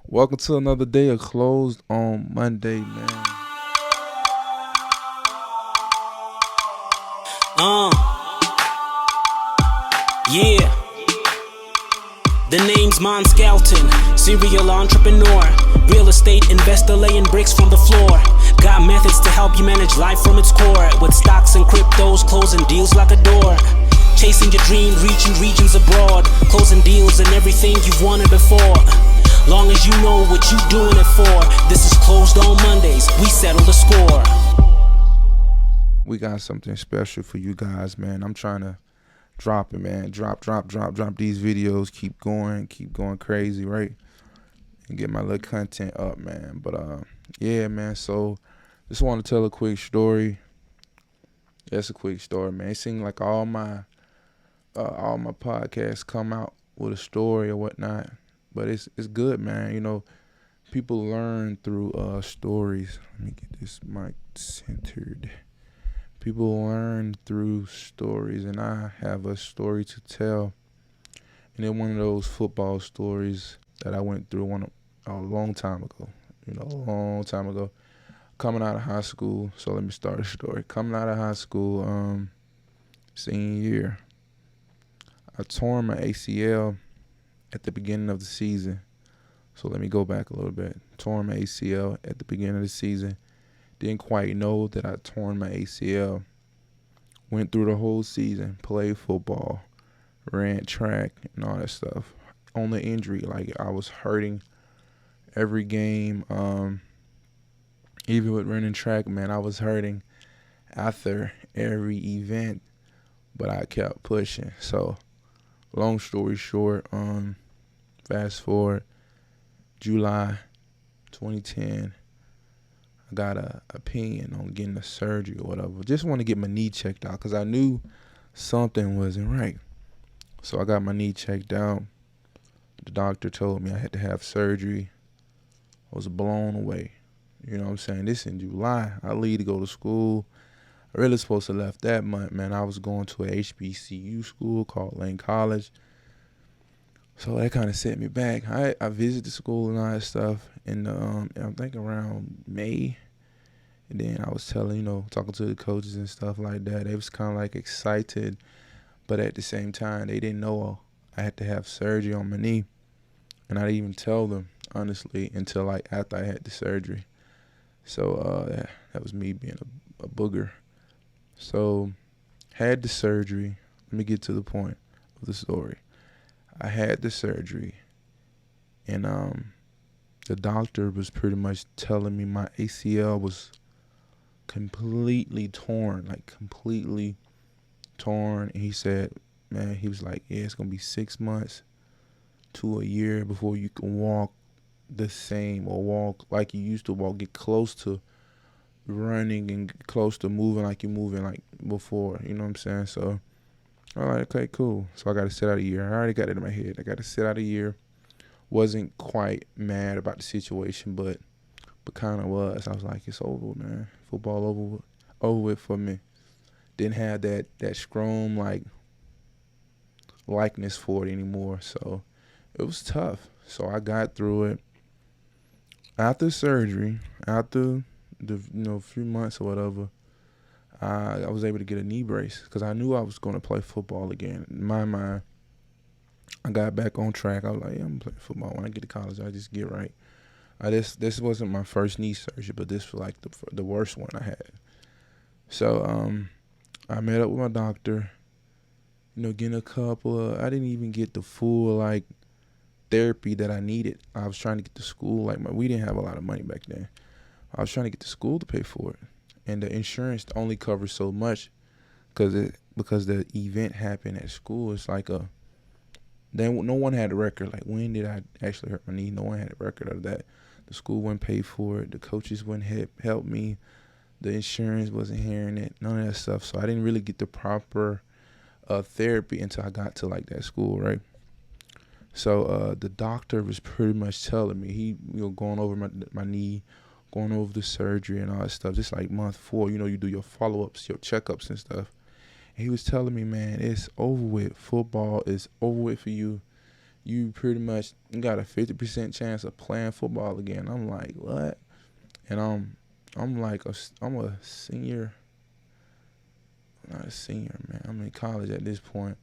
Welcome to another day of Closed on Monday, man. Uh, yeah. The name's Mon Skelton, serial entrepreneur, real estate investor laying bricks from the floor. Got methods to help you manage life from its core, with stocks and cryptos, closing deals like a door. Chasing your dream, reaching regions abroad, closing deals and everything you've wanted before. Long as you know what you doing it for. This is Closed on Mondays, we settle the score. We got something special for you guys, man. I'm trying to drop it, man. Drop these videos. Keep going crazy, right? And get my little content up, man. But yeah, man. So just want to tell a quick story. That's a quick story, man. It seems like all my podcasts come out with a story or whatnot, but it's good, man. You know, people learn through stories. Let me get this mic centered. People learn through stories, and I have a story to tell. And then one of those football stories that I went through a long time ago. A long time ago. Coming out of high school. So let me start a story. Coming out of high school, senior year, I tore my ACL at the beginning of the season. So let me go back a little bit. Tore my ACL at the beginning of the season. Didn't quite know that I torn my ACL. Went through the whole season, played football, ran track, and all that stuff. On the injury, like I was hurting every game. Even with running track, man, I was hurting after every event, but I kept pushing. So, long story short, fast forward, July 2010. I got a opinion on getting a surgery or whatever. Just want to get my knee checked out because I knew something wasn't right. So I got my knee checked out. The doctor told me I had to have surgery. I was blown away. You know what I'm saying? This in July. I leave to go to school. I really supposed to have left that month, man. I was going to a HBCU school called Lane College. So that kind of set me back. I visited the school and all that stuff, and I think around May. And then I was talking to the coaches and stuff like that. They was kind of like excited, but at the same time, they didn't know I had to have surgery on my knee. And I didn't even tell them, honestly, until like after I had the surgery. So that was me being a booger. So had the surgery. Let me get to the point of the story. I had the surgery, and the doctor was pretty much telling me my ACL was completely torn, and he said, man, he was like, yeah, it's going to be 6 months to a year before you can walk the same or walk like you used to walk, get close to running and get close to moving like you're moving like before, you know what I'm saying? So all right, okay, cool. So I got to sit out a year. I already got it in my head. I got to sit out a year. Wasn't quite mad about the situation, but kind of was. I was like, it's over, man. Football over with for me. Didn't have that strong likeness for it anymore. So it was tough. So I got through it. After surgery, after the few months or whatever, I was able to get a knee brace because I knew I was going to play football again. In my mind, I got back on track. I was like, yeah, I'm going to play football. When I get to college, I just get right. This wasn't my first knee surgery, but this was like the worst one I had. So I met up with my doctor, getting a couple of, I didn't even get the full therapy that I needed. I was trying to get to school. We didn't have a lot of money back then. I was trying to get to school to pay for it. And the insurance only covers so much because the event happened at school. It's like no one had a record. Like, when did I actually hurt my knee? No one had a record of that. The school wouldn't pay for it. The coaches wouldn't help me. The insurance wasn't hearing it. None of that stuff. So I didn't really get the proper therapy until I got to that school, right? So the doctor was pretty much telling me, he going over my knee, going over the surgery and all that stuff. Just like month 4, you do your follow-ups, your checkups and stuff. And he was telling me, man, it's over with. Football is over with for you. you pretty much got a 50% chance of playing football again. I'm like, what? And I'm like I'm a senior, not a senior, man. I'm in college at this point,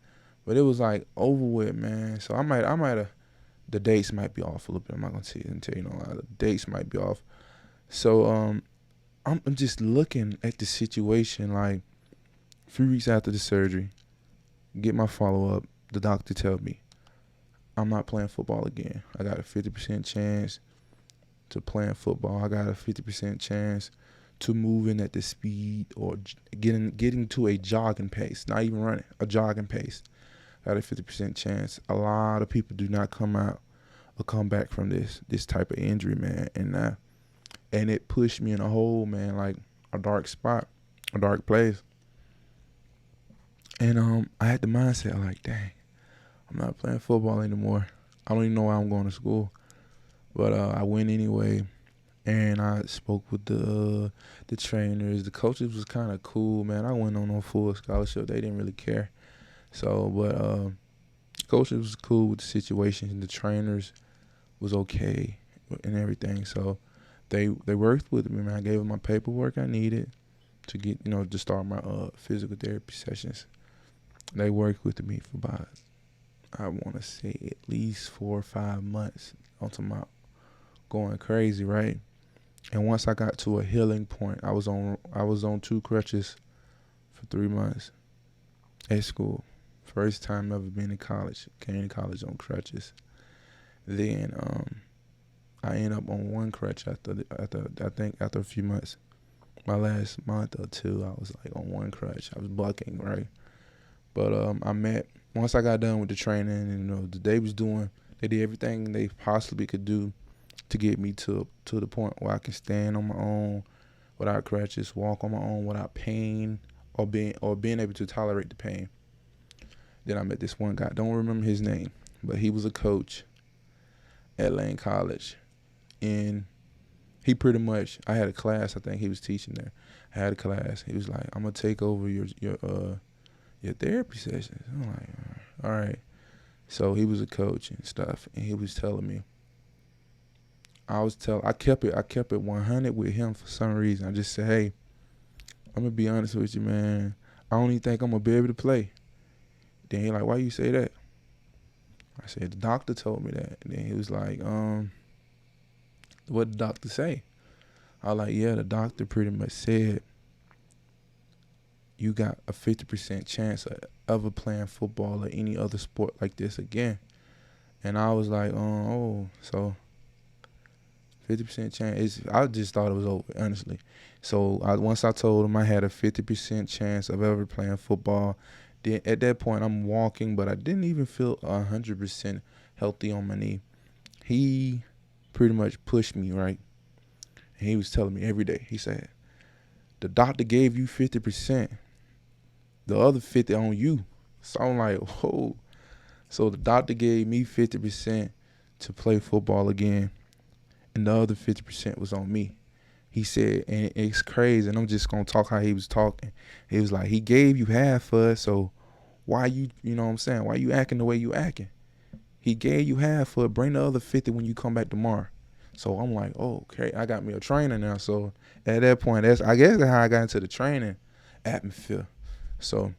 but it was like over with, man. So I might have, the dates might be off a little bit. I'm not gonna tell you no lie. The dates might be off. So I'm just looking at the situation like a few weeks after the surgery, get my follow up. The doctor tell me I'm not playing football again. I got a 50% chance to playing football. I got a 50% chance to moving at the speed or getting to a jogging pace, not even running, a jogging pace. Got a 50% chance. A lot of people do not come out or come back from this type of injury, man. And it pushed me in a hole, man, like a dark spot, a dark place. And I had the mindset like, dang, I'm not playing football anymore. I don't even know why I'm going to school. But I went anyway, and I spoke with the trainers. The coaches was kind of cool, man. I went on a full scholarship. They didn't really care. So, but coaches was cool with the situation. The trainers was okay and everything. So they worked with me, man. I gave them my paperwork I needed to get, to start my physical therapy sessions. They worked with me for about, I want to say, at least 4 or 5 months until my going crazy, right? And once I got to a healing point, I was on 2 crutches for 3 months at school. First time ever been in college. Came to college on crutches. Then I ended up on 1 crutch after a few months. My last month or 2, I was like on 1 crutch. I was bucking, right? But once I got done with the training, and they did everything they possibly could do to get me to the point where I can stand on my own without crutches, walk on my own without pain, or being able to tolerate the pain. Then I met this one guy. Don't remember his name, but he was a coach at Lane College, and he pretty much, I had a class. I think he was teaching there. I had a class. He was like, "I'm gonna take over your therapy sessions." I'm like, all right. So he was a coach and stuff, and he was telling me. I kept it 100 with him for some reason. I just said, "Hey, I'm gonna be honest with you, man. I don't even think I'm gonna be able to play." Then he like, "Why you say that?" I said, "The doctor told me that." And then he was like, "What did the doctor say?" I was like, "Yeah, the doctor pretty much said you got a 50% chance of ever playing football or any other sport like this again." And I was like, "Oh, so 50% chance." I just thought it was over, honestly. So once I told him I had a 50% chance of ever playing football, then at that point I'm walking, but I didn't even feel 100% healthy on my knee. He pretty much pushed me, right? And he was telling me every day, he said, "The doctor gave you 50%, the other 50 on you." So I'm like, whoa. So the doctor gave me 50% to play football again, and the other 50% was on me. He said, and it's crazy, and I'm just going to talk how he was talking. He was like, he gave you half of it, so why you know what I'm saying? Why you acting the way you acting? He gave you half of it, bring the other 50 when you come back tomorrow. So I'm like, oh, okay, I got me a trainer now. So at that point, I guess that's how I got into the training atmosphere. So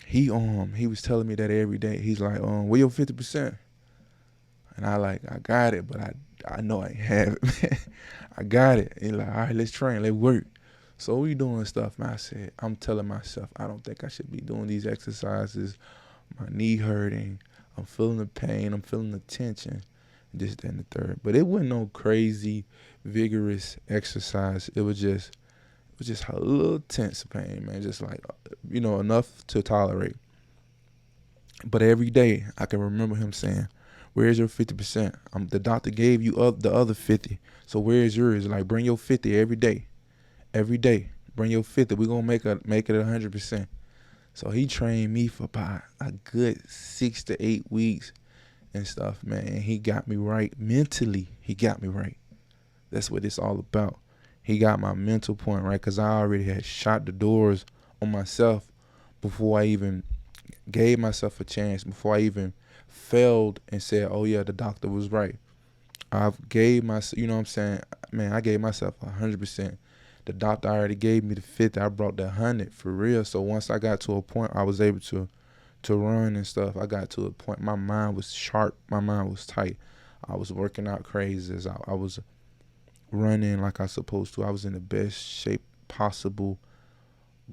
he was telling me that every day. He's like, where your 50%? And I got it, but I know I ain't have it, man. I got it. And like, all right, let's train, let's work. So we doing stuff, man. I'm telling myself, I don't think I should be doing these exercises. My knee hurting. I'm feeling the pain. I'm feeling the tension. This, that, and the third. But it wasn't no crazy, vigorous exercise. It was just a little tense pain, man. Just like, enough to tolerate. But every day, I can remember him saying, "Where's your 50%? The doctor gave you the other 50. So where's yours? Like, bring your 50 every day. Every day, bring your 50. We're gonna make it 100%." So he trained me for about a good 6 to 8 weeks and stuff, man. And he got me right mentally. He got me right. That's what it's all about. He got my mental point right, because I already had shot the doors on myself before I even gave myself a chance, before I even failed and said, "Oh yeah, the doctor was right." I gave myself, you know what I'm saying, man. I gave myself 100%. The doctor already gave me the 50. I brought the 100 for real. So once I got to a point, I was able to run and stuff. I got to a point. My mind was sharp. My mind was tight. I was working out crazy. I was running like I was supposed to. I was in the best shape possible,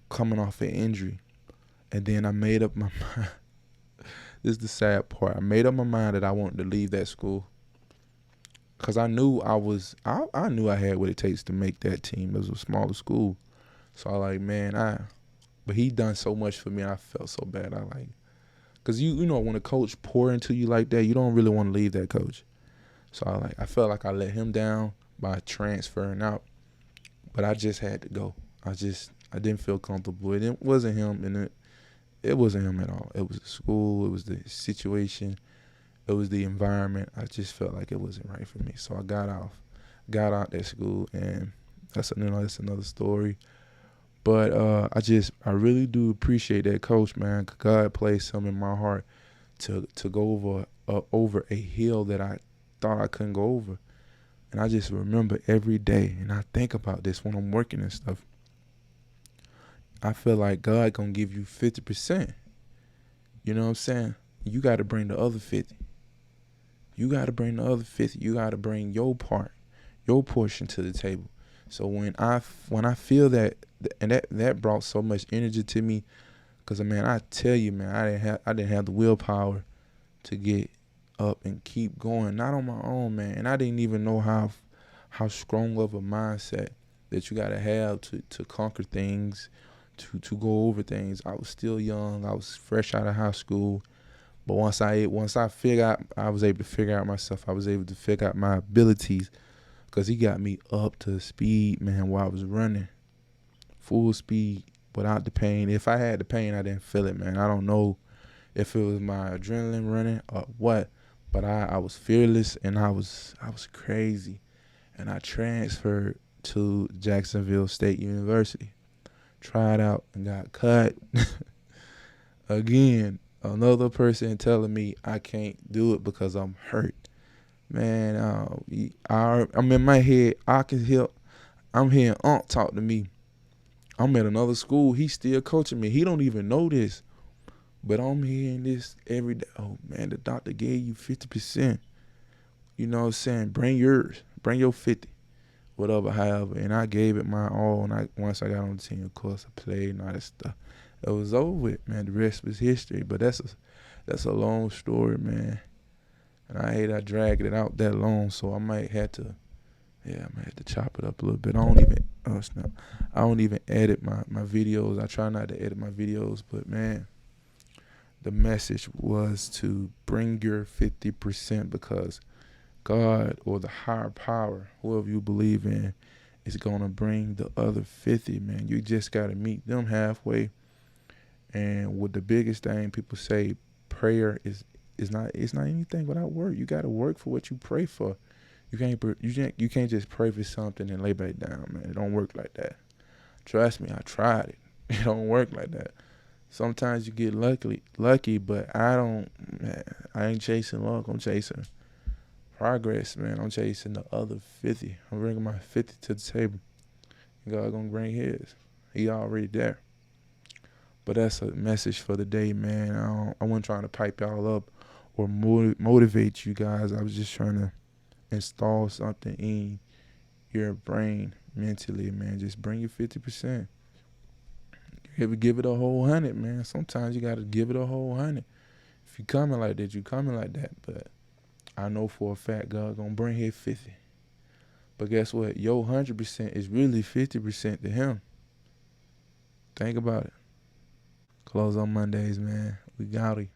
coming off an injury. And then I made up my mind. This is the sad part. I made up my mind that I wanted to leave that school because I knew I knew I had what it takes to make that team. It was a smaller school, so I like, man, but he done so much for me, and I felt so bad. I like, cause you know when a coach pour into you like that, you don't really want to leave that coach. So I felt like I let him down by transferring out, but I just had to go. I didn't feel comfortable. It wasn't him, and it wasn't him at all. It was the school. It was the situation. It was the environment. I just felt like it wasn't right for me. So I got out that school, and that's another story. But I really do appreciate that coach, man. God placed something in my heart to go over a hill that I thought I couldn't go over. And I just remember every day, and I think about this when I'm working and stuff. I feel like God gonna give you 50%. You know what I'm saying? You got to bring the other 50. You got to bring the other 50. You got to bring your part, your portion to the table. So when I feel that, and that brought so much energy to me, cause man, I tell you, man, I didn't have the willpower to get up and keep going, not on my own, man. And I didn't even know how strong of a mindset that you gotta have to conquer things, to go over things. I was still young. I was fresh out of high school. But once I figured out, I was able to figure out myself. I was able to figure out my abilities, because he got me up to speed, man, while I was running. Full speed without the pain. If I had the pain, I didn't feel it, man. I don't know if it was my adrenaline running or what, but I was fearless, and I was crazy. And I transferred to Jacksonville State University. Tried out and got cut. Again, another person telling me I can't do it because I'm hurt. Man, I'm in my head. I can hear. I'm hearing Unc talk to me. I'm at another school. He's still coaching me. He don't even know this, but I'm hearing this every day. Oh man, the doctor gave you 50%. You know what I'm saying? Bring yours. Bring your 50. Whatever, however. And I gave it my all. And once I got on the team, of course, I played and all that stuff. It was over with, man. The rest was history. But that's a long story, man. And I hate I dragged it out that long, so I might have to chop it up a little bit. I don't even edit my videos. I try not to edit my videos, but man, the message was to bring your 50%, because God or the higher power, whoever you believe in, is gonna bring the other 50, man. You just gotta meet them halfway. And with the biggest thing people say, prayer is not anything without work. You gotta work for what you pray for. You can't just pray for something and lay back down, man. It don't work like that. Trust me, I tried it. It don't work like that. Sometimes you get lucky, but I ain't chasing luck. I'm chasing progress, man. I'm chasing the other 50. I'm bringing my 50 to the table. God gonna bring his. He already there. But that's a message for the day, man. I wasn't trying to pipe y'all up or motivate you guys. I was just trying to install something in your brain mentally, man. Just bring your 50%. Give it a whole 100, man. Sometimes you gotta give it a whole 100. If you coming like that, you coming like that. But I know for a fact God gonna bring his 50. But guess what? Your 100% is really 50% to him. Think about it. Close on Mondays, man. We got it.